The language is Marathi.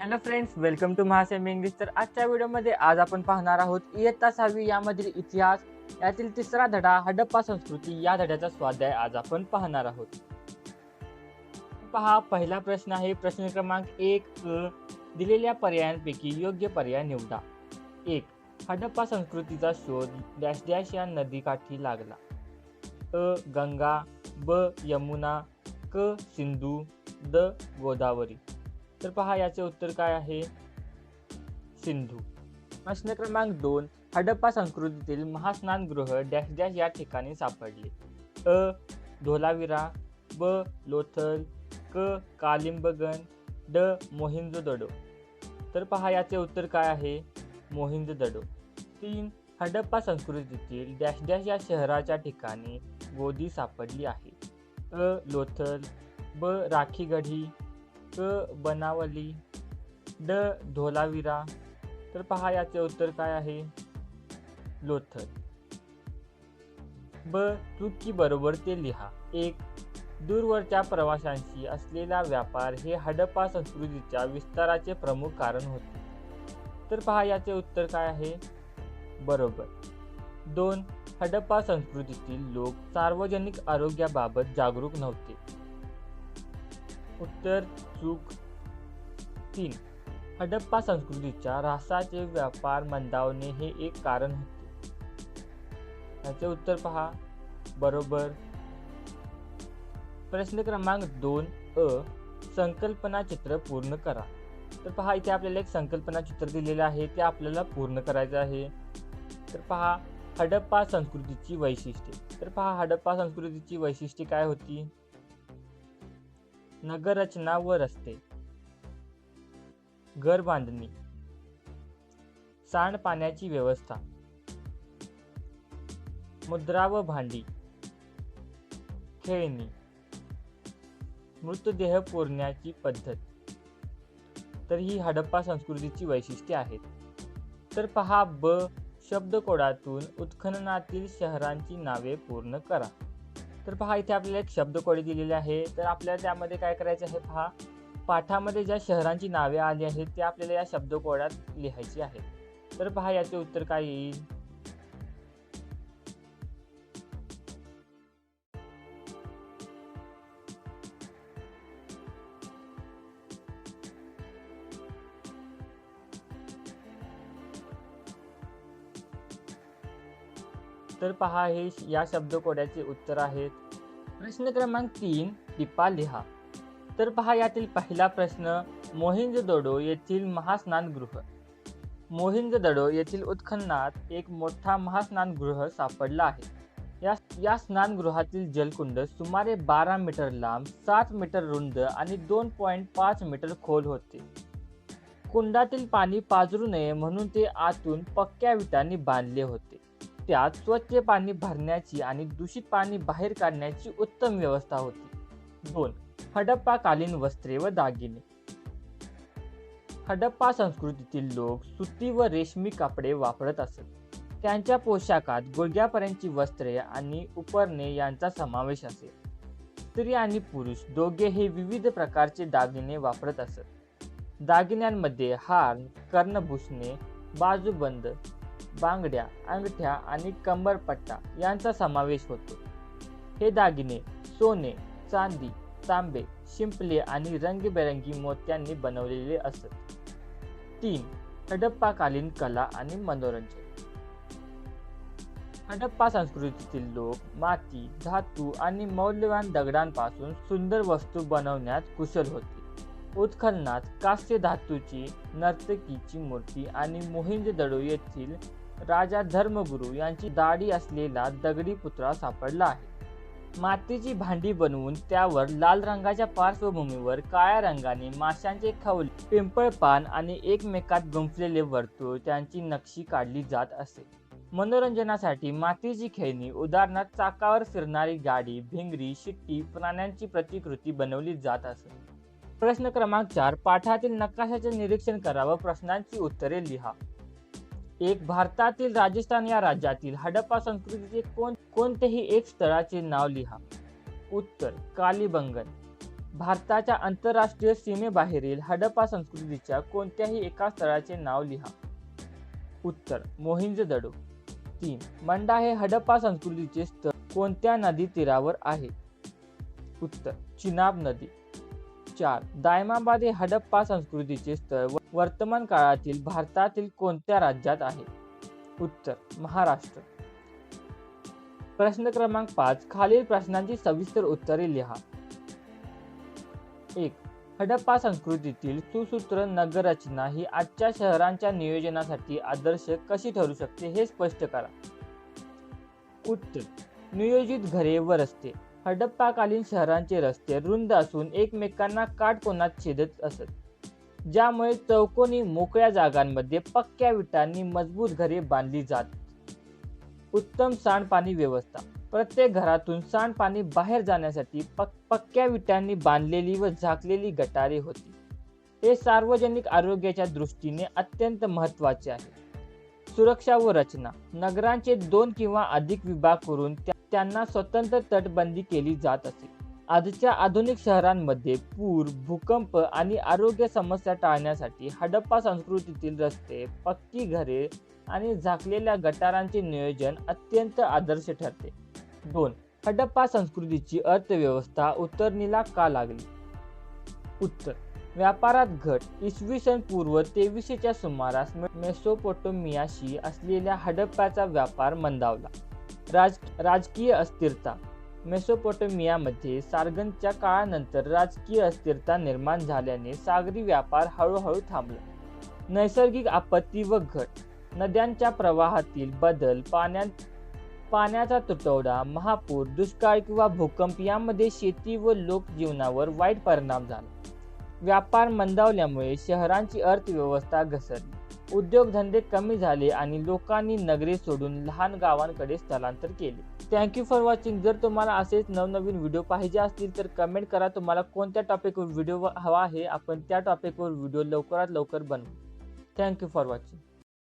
हॅलो फ्रेंड्स, वेलकम टू महासेमी इंग्लिश. तर आजच्या व्हिडिओमध्ये आज आपण पाहणार आहोत इयत्ता 6वी यामधील इतिहास यातील तिसरा धडा हडप्पा संस्कृती या धड्याचा स्वाध्याय आज आपण पाहणार आहोत. पहा, पहिला प्रश्न आहे. प्रश्न क्रमांक 1 दिलेल्या पर्यायांपैकी योग्य पर्याय निवडा. 1. हडप्पा संस्कृतीचा शोध डॅश डॅश या नदीकाठी लागला. अ. गंगा, ब. यमुना, क. सिंधू, द. गोदावरी. तर पहा, याचे उत्तर काय आहे? सिंधू. प्रश्न क्रमांक 2. हडप्पा संस्कृतीतील महास्नानगृह डॅश डॅश या ठिकाणी सापडले. अ. धोलावीरा, ब. लोथल, क. कालिंबगन, ड. मोहिंजोदडो. तर पहा, याचे उत्तर काय आहे? मोहिंजोदडो. 3. हडप्पा संस्कृतीतील डॅश डॅश या शहराच्या ठिकाणी गोदी सापडली आहे. अ. लोथल, ब. राखीगढी, क. बनावली, ड. धोलावीरा. तर पहा, याचे उत्तर काय आहे? लोथल. ब. चूक बरोबर ते लिहा. 1. दूरवरच्या प्रवाशांशी असलेला व्यापार हे हडप्पा संस्कृतीच्या विस्ताराचे प्रमुख कारण होते. तर पहा, याचे उत्तर काय आहे? बरोबर. 2. हडप्पा संस्कृतीतील लोक सार्वजनिक आरोग्याबाबत जागरूक नव्हते. उत्तर चूक. 3. हडप्पा संस्कृतीच्या ऱ्हासाचे व्यापार मंदावणे हे एक कारण होते. याचे उत्तर पहा. बरोबर. प्रश्न क्रमांक 2 अ. संकल्पना चित्र पूर्ण करा. तर पहा, इथे आपल्याला एक संकल्पना चित्र दिलेलं आहे, ते आपल्याला पूर्ण करायचं आहे. तर पहा, हडप्पा संस्कृतीची वैशिष्ट्ये. तर पहा, हडप्पा संस्कृतीची वैशिष्ट्ये काय होती? नगररचना व रस्ते, घर बांधणी, सांडपाण्याची व्यवस्था, मुद्रा व भांडी, खेळणी, मृतदेह पुरण्याची पद्धत. तर ही हडप्पा संस्कृतीची वैशिष्ट्ये आहेत. तर पहा, ब. शब्दकोडातून उत्खननातील शहरांची नावे पूर्ण करा. तर पहा, इथे आपल्याला एक शब्दकोडी दिलेली आहे. तर आपल्याला त्यामध्ये काय करायचं आहे? पहा, पाठामध्ये ज्या शहरांची नावे आली आहेत ते आपल्याला या शब्दकोडात लिहायची आहेत. तर पहा, याचे उत्तर काय येईल? तर पहा, हे या शब्दकोड्याचे उत्तर आहेत. प्रश्न क्रमांक 3 टिपा लिहा. तर पहा, यातील पहिला प्रश्न. मोहिंजोदडो येथील महास्नानगृह. मोहिंजोदडो येथील उत्खननात एक मोठा महास्नानगृह सापडला आहे. या स्नानगृहातील जलकुंड सुमारे 12 मीटर लांब, 7 मीटर रुंद आणि 2.5 मीटर खोल होते. कुंडातील पाणी पाझरू नये म्हणून ते आतून पक्क्या विटांनी बांधले होते. त्यात स्वच्छ पाणी भरण्याची आणि दूषित पाणी बाहेर काढण्याची उत्तम व्यवस्था होती. 2. हडप्पाकालीन वस्त्रे व दागिने. हडप्पा संस्कृतीतील लोक सुती व रेशमी कपडे वापरत असत. त्यांच्या पोशाखात गुडघ्यापर्यंतची वस्त्रे आणि उपरणे यांचा समावेश असे. स्त्री आणि पुरुष दोघेही विविध प्रकारचे दागिने वापरत असत. दागिन्यांमध्ये हार, कर्णभूषणे, बाजूबंद, बांगड्या, अंगठ्या आणि कंबरपट्टा यांचा समावेश होतो. हे दागिने सोने, चांदी, तांबे, शिंपले आणि रंगीबेरंगी मोत्यांनी बनवलेले असत. 3. हडप्पाकालीन कला आणि मनोरंजन. हडप्पा संस्कृतीतील लोक माती, धातू आणि मौल्यवान दगडांपासून सुंदर वस्तू बनवण्यात कुशल होते. उत्खननात कास्य धातूची नर्तकीची मूर्ती आणि मोहिंजोदडो येथील राजा धर्मगुरू यांची दाढी असलेला दगडी पुतळा सापडला आहे. मातीची भांडी बनवून त्यावर लाल रंगाच्या पार्श्वभूमीवर काळ्या रंगाने माशांचे खवले, पिंपळपान आणि एकमेकात गुंफलेले वर्तुळ त्यांची नक्षी काढली जात असे. मनोरंजनासाठी मातीची खेळणी, उदाहरणार्थ चाकावर फिरणारी गाडी, भिंगरी, शिट्टी, प्राण्यांची प्रतिकृती बनवली जात असे. प्रश्न क्रमांक 4. पाठातील नकाशाचे निरीक्षण करा व प्रश्नांची उत्तरे लिहा. 1. भारतातील राजस्थान या राज्यातील हडप्पा संस्कृतीचे कोणतेही एक स्थळाचे नाव लिहा. उत्तर कालिबंगन. भारताच्या आंतरराष्ट्रीय सीमेबाहेरील हडप्पा संस्कृतीच्या कोणत्याही एका स्थळाचे नाव लिहा. उत्तर मोहिंजोदडो. 3. मंडा हे हडप्पा संस्कृतीचे स्थळ कोणत्या नदी तीरावर आहे. उत्तर चिनाब नदी. 4. दायमाबाद हे हडप्पा संस्कृतीचे स्थळ वर्तमान काळातील भारतातील कोणत्या राज्यात आहे. उत्तर महाराष्ट्र. प्रश्न क्रमांक 5. खालील प्रश्नांची सविस्तर उत्तरे लिहा. 1. हडप्पा संस्कृतीतील सुसूत्र नगररचना ही आजच्या शहरांच्या नियोजनासाठी आदर्श कशी ठरू शकते हे स्पष्ट करा. उत्तर नियोजित घरे व रस्ते. हडप्पाकालीन शहरांचे रस्ते रुंद असून एकमेकांना काटकोनात छेदत असत, ज्यामुळे चौकोनी मोकळ्या जागांमध्ये पक्क्या विटांनी मजबूत घरे बांधली जात. उत्तम सांडपाणी व्यवस्था. प्रत्येक घरातून सांडपाणी बाहेर जाण्यासाठी पक्क्या विटांनी बांधलेली व झाकलेली गटारे होती. हे सार्वजनिक आरोग्याच्या दृष्टीने अत्यंत महत्त्वाचे आहे. सुरक्षा व रचना. नगरांचे 2 किंवा अधिक विभाग करून त्यांना स्वतंत्र तटबंदी केली जात असे. आजच्या आधुनिक शहरांमध्ये पूर, भूकंप आणि आरोग्य समस्या टाळण्यासाठी हडप्पा संस्कृतीतील रस्ते, पक्की घरे आणि झाकलेल्या गटारांचे नियोजन अत्यंत आदर्श ठरते. 2. हडप्पा संस्कृतीची अर्थव्यवस्था उतरणीला का लागली. उत्तर व्यापारात घट. इसवी सन पूर्व 2300च्या सुमारास मेसोपोटेमियाशी असलेल्या हडप्प्याचा व्यापार मंदावला. राजकीय अस्थिरता. मेसोपोटेमियामध्ये सार्गनच्या काळानंतर राजकीय अस्थिरता निर्माण झाल्याने सागरी व्यापार हळूहळू थांबला. नैसर्गिक आपत्ती व घट. नद्यांच्या प्रवाहातील बदल, पाण्याचा तुटवडा, महापूर, दुष्काळ किंवा भूकंप यामध्ये शेती व लोकजीवनावर वाईट परिणाम झाला. व्यापार मंदावल्यामुळे शहरांची अर्थव्यवस्था घसरली. उद्योगधंदे कमी झाले आणि लोकांनी नगरे सोडून लहान गावांकडे स्थलांतर केले. Thank you for watching. जर तुम्हाला असेच नवनवीन व्हिडिओ पाहिजे असतील तर कमेंट करा तुम्हाला कोणत्या टॉपिकवर व्हिडिओ हवा आहे. आपण त्या टॉपिकवर व्हिडिओ लवकरात लवकर बनवू. Thank you for watching.